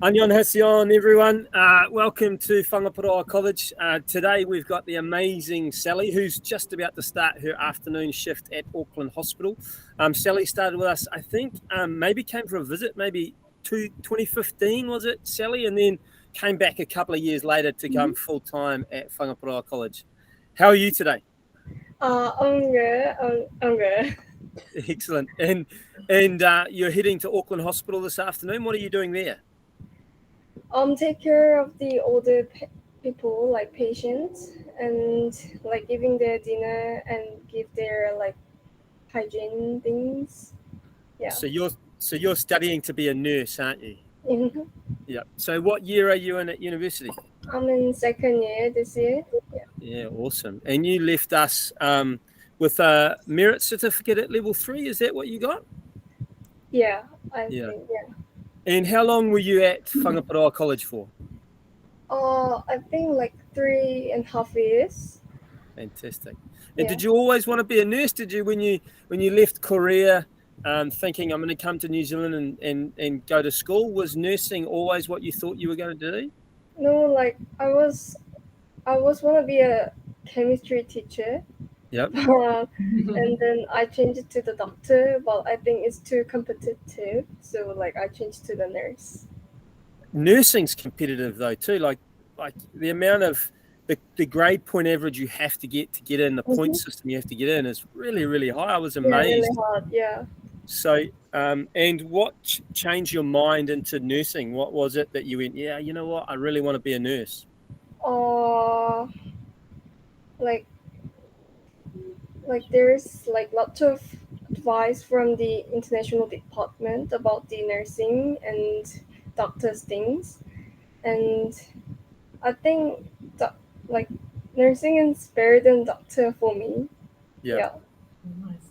Annyeonghaseyo, everyone. Welcome to Whangaparaoa College. Today we've got the amazing Sally, who's just about to start her afternoon shift at Auckland Hospital. Sally started with us, I think, maybe came for a visit, maybe 2015, was it, Sally? And then came back a couple of years later to come full-time at Whangaparaoa College. How are you today? I'm good. I'm good. Excellent. And you're heading to Auckland Hospital this afternoon. What are you doing there? Take care of the older people, like patients, and like giving their dinner and give their like hygiene things. Yeah. So you're studying to be a nurse, aren't you? Mhm. Yeah. So what year are you in at university? I'm in second year this year. Yeah. Yeah, awesome. And you left us with a merit certificate at level 3. Is that what you got? Yeah. I Yeah. think yeah. And how long were you at Whangaparāoa College for? I think like 3.5 years. Fantastic. And Yeah. did you always want to be a nurse? Did you when you left Korea, thinking I'm going to come to New Zealand and go to school? Was nursing always what you thought you were going to do? No, like I was want to be a chemistry teacher. Yep. And then I changed it to the doctor, but I think it's too competitive, so like I changed to the nurse. Nursing's competitive though too. Like the amount of the grade point average you have to get in, the point system you have to get in is really, really high. I was Yeah, really amazed. hard. Yeah. So, and what changed your mind into nursing? What was it that you went, yeah, you know what, I really want to be a nurse? Uh, like there's like lots of advice from the international department about the nursing and doctors things, and I think that like nursing is better than doctor for me. Yeah, Yeah.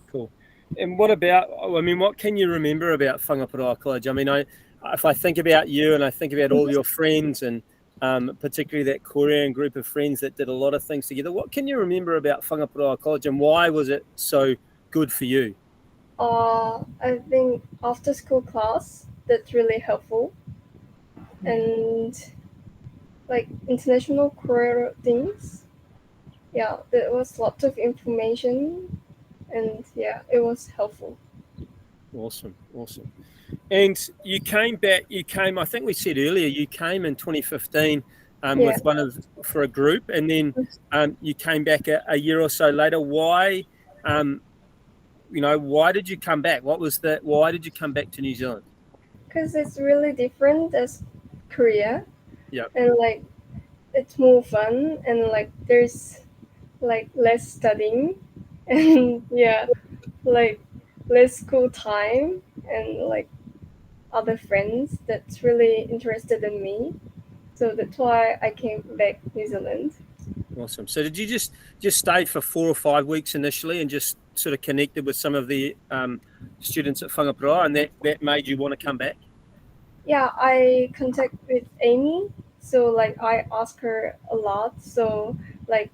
cool. And what about, I mean, what can you remember about Whangaparāoa College? I mean, if I think about you and I think about all your friends and particularly that Korean group of friends that did a lot of things together, what can you remember about Whangaparāoa College and why was it so good for you? I think after school class that's really helpful, and like international Kōrero things. Yeah, there was lots of information, and yeah, it was helpful. Awesome. And you came back, I think we said earlier, you came in 2015 Yeah. with for a group, and then you came back a year or so later. Why, why did you come back? Why did you come back to New Zealand? Because it's really different as Korea, Yeah. and like it's more fun, and like there's like less studying, and yeah, like less school time, and like other friends that's really interested in me. So that's why I came back New Zealand. Awesome. So did you just stay for 4 or 5 weeks initially and just sort of connected with some of the students at Whangaparaoa, and that made you want to come back? Yeah, I contact with Amy, so like I ask her a lot. So like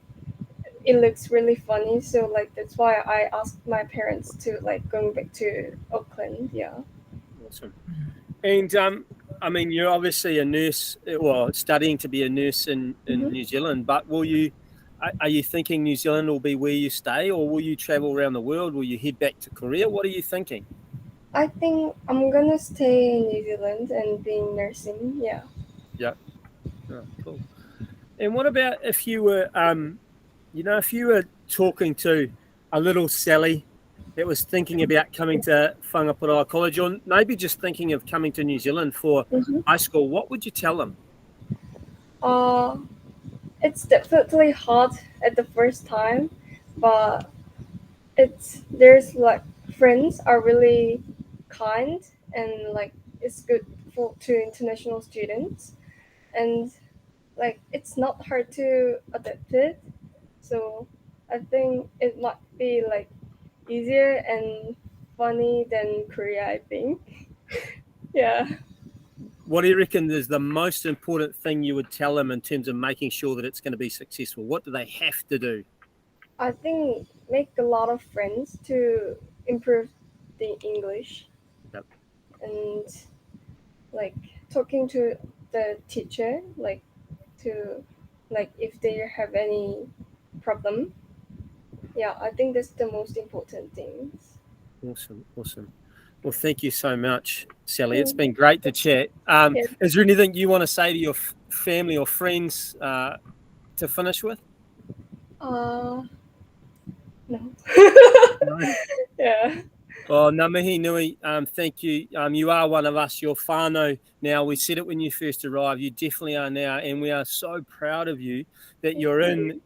it looks really funny. So like that's why I asked my parents to like going back to Auckland. Yeah. Awesome. And I mean, you're obviously a nurse, well, studying to be a nurse in hmm New Zealand, but are you thinking New Zealand will be where you stay, or will you travel around the world? Will you head back to Korea? What are you thinking? I think I'm gonna stay in New Zealand and be nursing. Yeah. Yeah. Oh, cool. And what about if you were, if you were talking to a little Sally that was thinking about coming to Whangaparāoa College, or maybe just thinking of coming to New Zealand for hmm high school, what would you tell them? Uh, it's definitely hard at the first time, but there's like friends are really kind, and like it's good for to international students, and like it's not hard to adapt it. So I think it might be like easier and funny than Korea, I think. Yeah. What do you reckon is the most important thing you would tell them in terms of making sure that it's going to be successful? What do they have to do? I think make a lot of friends to improve the English, Yep. and like talking to the teacher, like if they have any problem. Yeah, I think that's the most important things. Awesome. Well, thank you so much, Sally. It's been great to chat. Is there anything you want to say to your family or friends to finish with? No. No? Yeah. Oh, ngā mihi nui, thank you. You are one of us. You're whānau now. We said it when you first arrived. You definitely are now. And we are so proud of you that you're in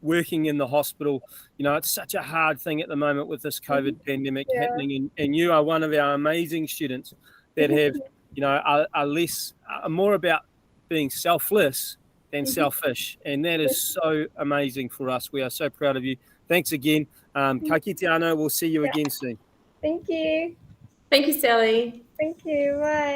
working in the hospital. You know, it's such a hard thing at the moment with this COVID pandemic happening. And you are one of our amazing students that have, you know, are more about being selfless than selfish. And that is so amazing for us. We are so proud of you. Thanks again. Ka kite anō. We'll see you again soon. Thank you. Thank you, Sally. Thank you. Bye.